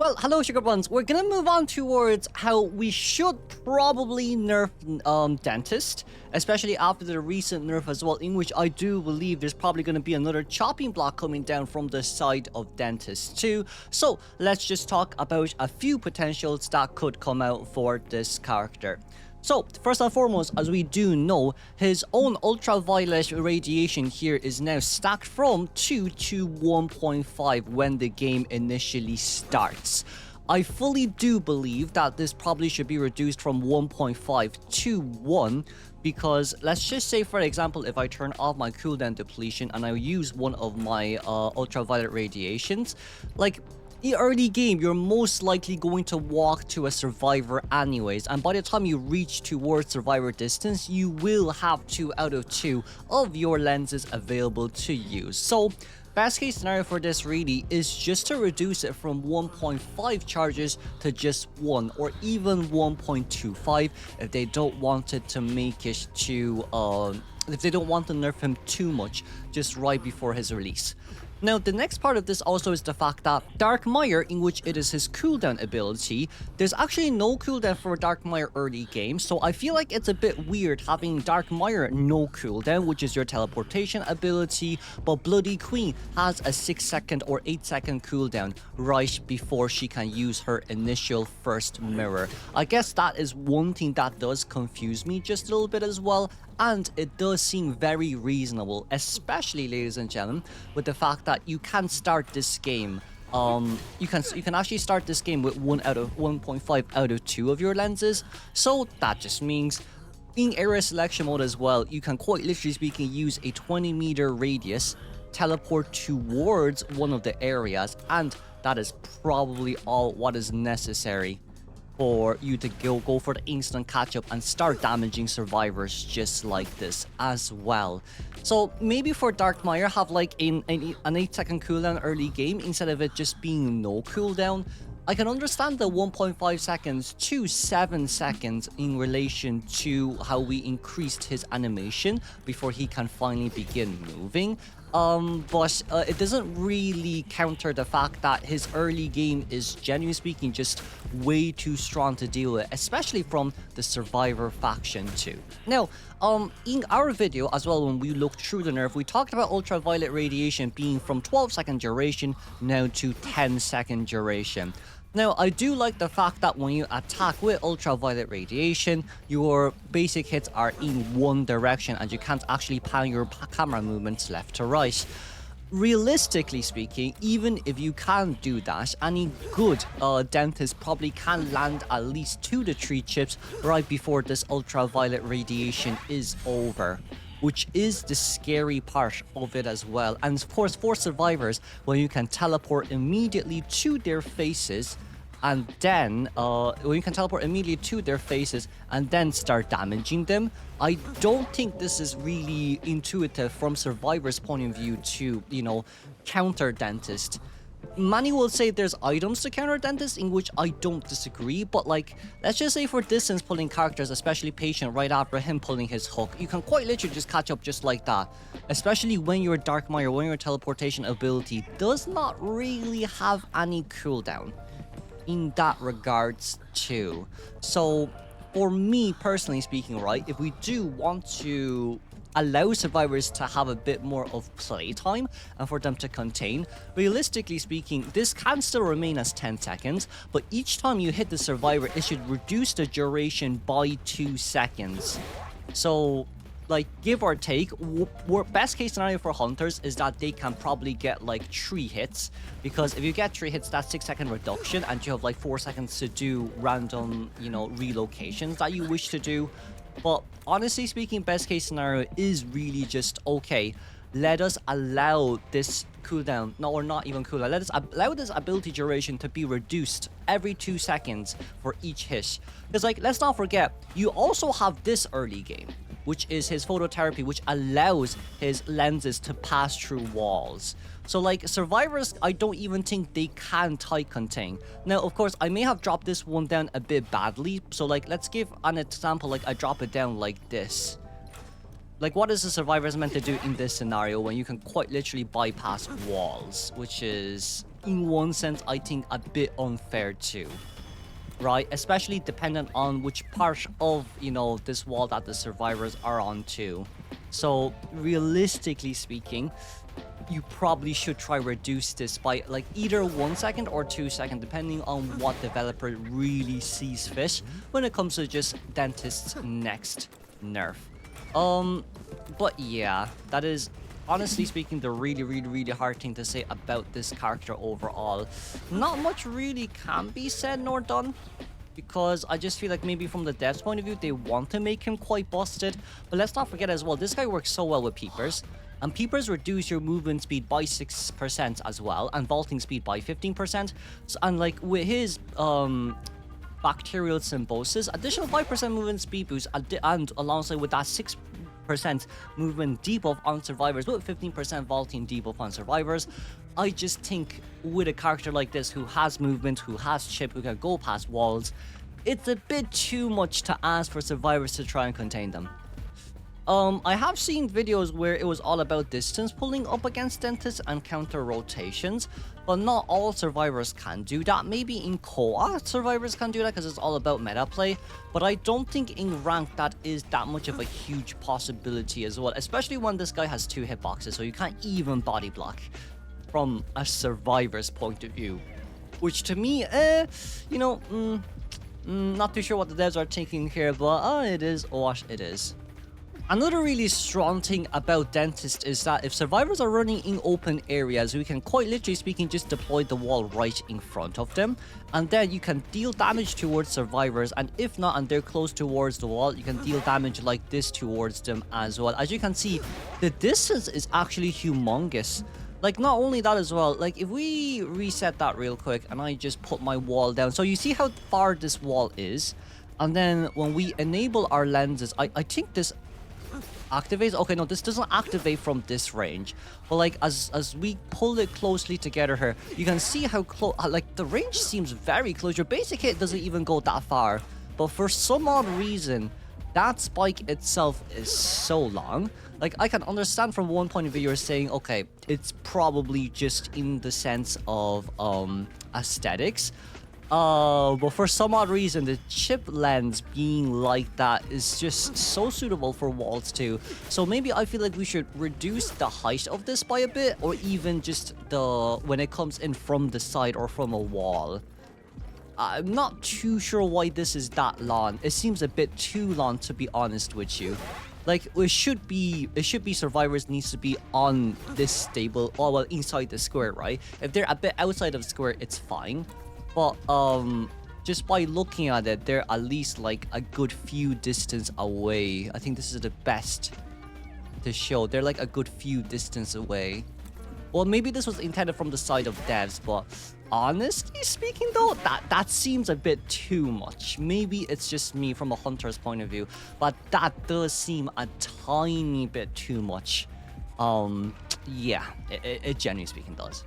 Well, hello Sugar Buns. We're gonna move on towards how we should probably nerf Dentist, especially after the recent nerf as well, in which I do believe there's probably gonna be another chopping block coming down from the side of Dentist too. So let's just talk about a few potentials that could come out for this character. So, first and foremost, as we do know, his own ultraviolet radiation here is now stacked from 2 to 1.5 when the game initially starts. I fully do believe that this probably should be reduced from 1.5 to 1, because let's just say, for example, if I turn off my cooldown depletion and I use one of my ultraviolet radiations, like, in early game, you're most likely going to walk to a survivor anyways, and by the time you reach towards survivor distance, you will have 2 out of 2 of your lenses available to use. So, best case scenario for this really is just to reduce it from 1.5 charges to just 1, or even 1.25 if they don't want it to make it too, if they don't want to nerf him too much just right before his release. Now, the next part of this also is the fact that Dark Mire, in which it is his cooldown ability, there's actually no cooldown for Dark Mire early game, so I feel like it's a bit weird having Dark Mire no cooldown, which is your teleportation ability, but Bloody Queen has a 6-second or 8-second cooldown right before she can use her initial first mirror. I guess that is one thing that does confuse me just a little bit as well, and it does seem very reasonable, especially, ladies and gentlemen, with the fact that you can start this game. You can actually start this game with 1.5 out of 2 of your lenses. So that just means in area selection mode as well, you can quite literally speaking use a 20-meter radius, teleport towards one of the areas, and that is probably all what is necessary for you to go for the instant catch up and start damaging survivors just like this as well. So maybe for Dark Mire have like an 8-second cooldown early game instead of it just being no cooldown. I can understand the 1.5 seconds to 7 seconds in relation to how we increased his animation before he can finally begin moving. But it doesn't really counter the fact that his early game is, genuinely speaking, just way too strong to deal with, especially from the survivor faction too. Now, in our video as well, when we looked through the nerf, we talked about ultraviolet radiation being from 12-second duration now to 10-second duration. Now, I do like the fact that when you attack with ultraviolet radiation, your basic hits are in one direction and you can't actually pan your camera movements left to right. Realistically speaking, even if you can do that, any good dentist probably can land at least 2 to 3 chips right before this ultraviolet radiation is over, which is the scary part of it as well. And of course, for survivors, when you can teleport immediately to their faces and then start damaging them, I don't think this is really intuitive from survivors' point of view to, you know, counter Dentist. Many will say there's items to counter Dentist, in which I don't disagree, but like, let's just say for distance pulling characters, especially Patient, right after him pulling his hook, you can quite literally just catch up just like that, especially when your Dark Mire, when your teleportation ability does not really have any cooldown in that regards too. So for me personally speaking, right, if we do want to allow survivors to have a bit more of playtime and for them to contain, realistically speaking, this can still remain as 10 seconds, but each time you hit the survivor, it should reduce the duration by 2 seconds. So, like, give or take, best case scenario for hunters is that they can probably get like 3 hits, because if you get 3 hits, that's 6-second reduction, and you have like 4 seconds to do random, you know, relocations that you wish to do. But honestly speaking, best case scenario is really just, okay, let us allow this cooldown, no, or not even cooldown, let us allow this ability duration to be reduced every 2 seconds for each hit. Because, like, let's not forget, you also have this early game, which is his phototherapy, which allows his lenses to pass through walls. So, like, survivors, I don't even think they can tight contain. Now, of course, I may have dropped this one down a bit badly. So, like, let's give an example, like, I drop it down like this. Like, what is the survivors meant to do in this scenario when you can quite literally bypass walls, which is in one sense, I think a bit unfair too. Right? Especially dependent on which part of, you know, this wall that the survivors are on too. So realistically speaking, you probably should try reduce this by like either 1 second or 2 seconds, depending on what developer really sees fit when it comes to just Dentist's next nerf. But yeah, that is honestly speaking the really hard thing to say about this character overall. Not much really can be said nor done, because I just feel like maybe from the devs point of view they want to make him quite busted. But let's not forget as well, this guy works so well with Peepers. And Peepers reduce your movement speed by 6% as well, and vaulting speed by 15%. So, and like with his Bacterial Symbiosis, additional 5% movement speed boost, and alongside with that 6% movement debuff on survivors with 15% vaulting debuff on survivors. I just think with a character like this who has movement, who has chip, who can go past walls, it's a bit too much to ask for survivors to try and contain them. I have seen videos where it was all about distance pulling up against Dentists and counter rotations, but not all survivors can do that. Maybe in co-op survivors can do that because it's all about meta play, but I don't think in rank that is that much of a huge possibility as well, especially when this guy has 2 hitboxes, so you can't even body block from a survivor's point of view. Which to me, you know, not too sure what the devs are thinking here, but it is what it is. Another really strong thing about Dentist is that if survivors are running in open areas, we can quite literally speaking just deploy the wall right in front of them, and then you can deal damage towards survivors, and if not and they're close towards the wall, you can deal damage like this towards them as well. As you can see, the distance is actually humongous. Like, not only that as well, like if we reset that real quick and I just put my wall down, so you see how far this wall is, and then when we enable our lenses, I think this activates. Okay, no, this doesn't activate from this range, but like as we pull it closely together here, you can see how close, like the range seems very close. Your basic hit doesn't even go that far, but for some odd reason that spike itself is so long. Like, I can understand from one point of view you're saying, okay, it's probably just in the sense of aesthetics. But for some odd reason, the chip lens being like that is just so suitable for walls too. So maybe I feel like we should reduce the height of this by a bit, or even just when it comes in from the side or from a wall. I'm not too sure why this is that long. It seems a bit too long, to be honest with you. Like, it should be survivors needs to be on this stable, or well, inside the square, right? If they're a bit outside of the square, it's fine. But just by looking at it, they're at least like a good few distance away. I think this is the best to show. They're like a good few distance away. Well, maybe this was intended from the side of devs, but honestly speaking though, that seems a bit too much. Maybe it's just me from a hunter's point of view, but that does seem a tiny bit too much. Yeah, it generally speaking does.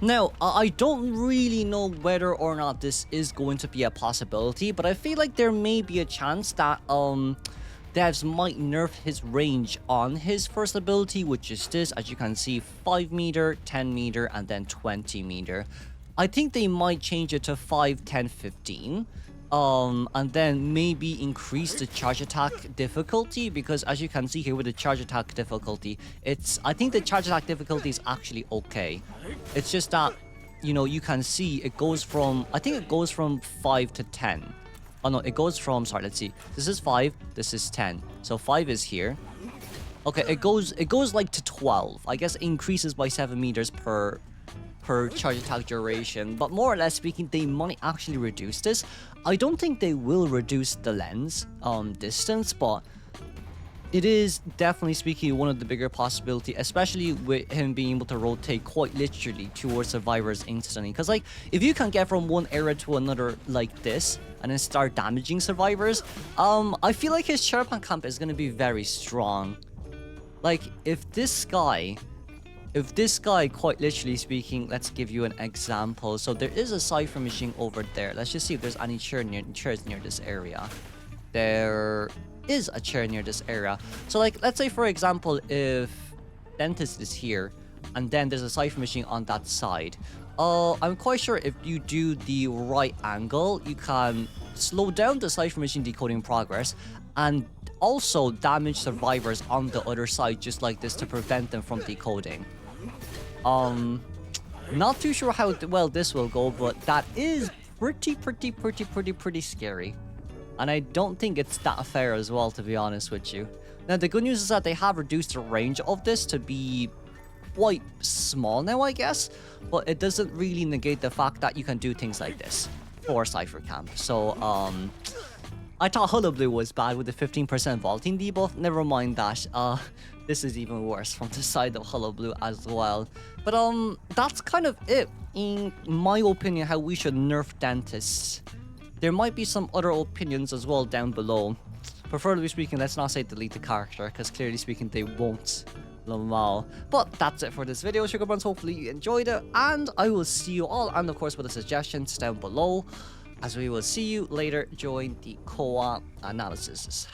Now, I don't really know whether or not this is going to be a possibility, but I feel like there may be a chance that devs might nerf his range on his first ability, which is this. As you can see, 5 meter, 10 meter, and then 20 meter. I think they might change it to 5, 10, 15. And then maybe increase the charge attack difficulty, because as you can see here with the charge attack difficulty, I think the charge attack difficulty is actually okay. It's just that, you know, you can see it goes from, I think it goes from 5 to 10. Oh no, it goes from, sorry, let's see. This is 5, this is 10. So 5 is here. Okay, it goes like to 12. I guess it increases by 7 meters per charge attack duration, but more or less speaking, they might actually reduce this. I don't think they will reduce the lens distance, but it is definitely speaking one of the bigger possibility, especially with him being able to rotate quite literally towards survivors instantly. Because like, if you can get from one area to another like this and then start damaging survivors, I feel like his Sherpan camp is going to be very strong. Like, if this guy, quite literally speaking, let's give you an example. So there is a cipher machine over there. Let's just see if there's any chairs near this area. There is a chair near this area. So like, let's say for example, if Dentist is here, and then there's a cipher machine on that side. I'm quite sure if you do the right angle, you can slow down the Cypher Machine decoding progress and also damage survivors on the other side just like this to prevent them from decoding. Not too sure how well this will go, but that is pretty scary. And I don't think it's that fair as well, to be honest with you. Now, the good news is that they have reduced the range of this to be quite small now, I guess. But it doesn't really negate the fact that you can do things like this for Cypher Camp. So, I thought Hullabaloo was bad with the 15% vaulting debuff. Never mind that. This is even worse from the side of Hullabaloo as well. But, that's kind of it. In my opinion, how we should nerf dentists. There might be some other opinions as well down below. Preferably speaking, let's not say delete the character, because clearly speaking, they won't. Lamal. But that's it for this video, Sugar Buns. Hopefully you enjoyed it, and I will see you all, and of course with the suggestions down below, as we will see you later during the co-op analysis.